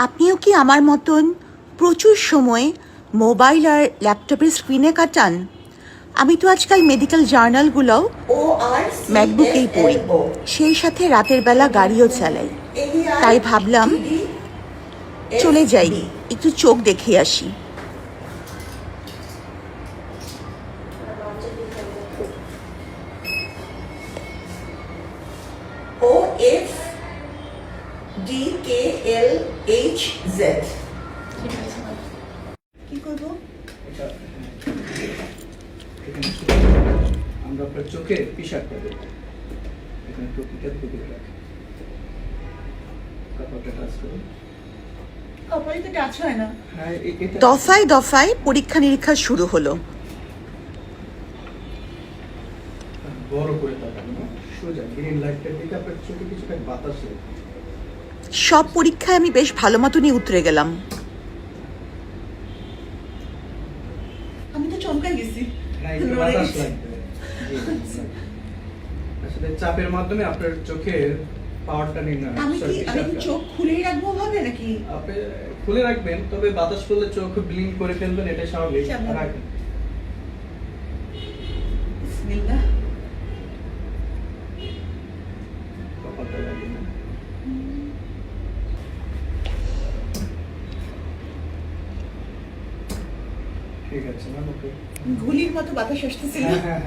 আপনিও কি আমার মতন প্রচুর সময় মোবাইল আর ল্যাপটপের স্ক্রিনে কাটান? আমি তো আজকাল মেডিকেল জার্নালগুলোও ম্যাকবুকেই পড়ি, সেই সাথে রাতের বেলা গাড়িও চালাই। তাই ভাবলাম চলে যাই, একটু চোখ দেখে আসি। OFDKLHZ কি করব? আমরা আপনার চোখে পিসাবটা দেব। এখানে টুপিটা খুলে রাখেন। কপালটা টাচ করুন। কপালে তো টাচ হয় না। হ্যাঁ, এটা দফায় দফায় পরীক্ষা নিরীক্ষা শুরু হলো। বড় করে তাকান না, সোজা গ্রিন লাইটটার দিকে আপনার চোখে কিছুটা বাতাস লাগে। সব পরীক্ষায় আমি বেশ ভালো মতনই উতরে গেলাম। আমি তো চমকাই গেছি। হ্যাঁ, একটু বাতাস লাগবে। আসলে চাপের মাধ্যমে আপনার চোখের পাওয়ারটা নির্ণয় হয়। আমি কি চোখ খুলেই রাখবো ভাবে নাকি? আপনি খুলে রাখবেন, তবে বাতাস করলে চোখ ব্লিঙ্ক করে ফেলবেন, এটা স্বাভাবিক। রাখেন। বিসমিল্লাহ। কপালটা লাগিয়ে নেন। ঠিক আছে ম্যাম, ওকে। ঘুলির মতো বাতাস আসতেছিল। হ্যাঁ।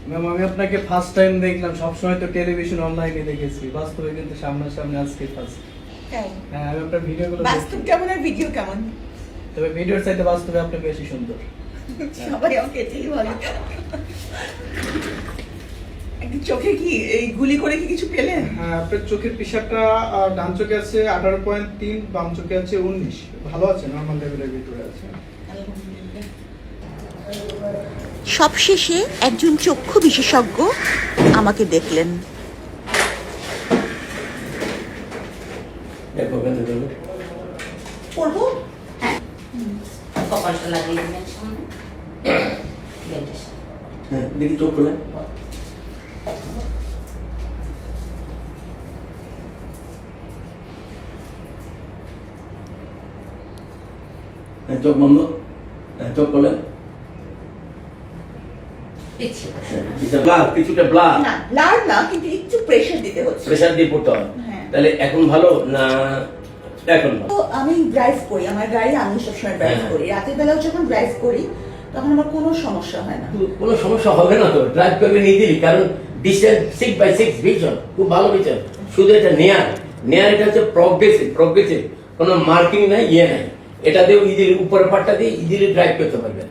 ম্যাম, আমি আপনাকে ফার্স্ট টাইম দেখলাম। সবসময় তো টেলিভিশন অনলাইনে দেখেছি, বাস্তবে কিন্তু সামনাসামনি আজকে ফার্স্ট। তাই? হ্যাঁ, আমি আপনার ভিডিওগুলো বাস্তব দেখি। কেমন আর ভিডিও কেমন? তবে ভিডিওর চাইতে বাস্তবে আপনি বেশি সুন্দর। সবাই আমাকে এটাই বলে। একদিন চোখে কি এই গুলি করে কি কিছু পেলেন? হ্যাঁ, আপনার চোখের প্রেসারটা ডান চোখে আছে 18.3, বাম চোখে আছে 19। ভালো আছে, নরমাল লেভেলের ভিতরে আছে। আলহামদুলিল্লাহ। সবশেষে একজন চক্ষু বিশেষজ্ঞ আমাকে দেখলেন। পড়বো? হ্যাঁ, কপালটা লাগিয়ে দিবেন সামনে। বেশ। হ্যাঁ, দেখি চোখ খোলে। হ্যাঁ, চোখ বন্ধ। হ্যাঁ, চোখ খোলে। পিছিয়ে। কিছুটা ব্লাড না, ব্লাড না, কিন্তু একটু প্রেসার দিতে হচ্ছে। প্রেসার দিয়ে পড়তে হয়। হ্যাঁ। তাহলে এখন ভালো না এখন ভালো? তো আমি ড্রাইভ করি, আমার গাড়ি আমি সবসময় ড্রাইভ হ্যাঁ। করি। রাতের বেলাও যখন ড্রাইভ করি তখন আমার কোনো সমস্যা হয় না। কোনো সমস্যা হবে না তো, ড্রাইভ করবেন ইজিলি, কারণ ডিস্টেন্স 6/6 ভিশন, খুব ভালো ভিশন। শুধু এটা নেয়ার এটা হচ্ছে প্রগ্রেসিভ, কোনো মার্কিং নাই, নাই। এটা দিয়ে ইজিলি উপরের পার্টটা দিয়ে ইজিলি ড্রাইভ করতে পারবেন।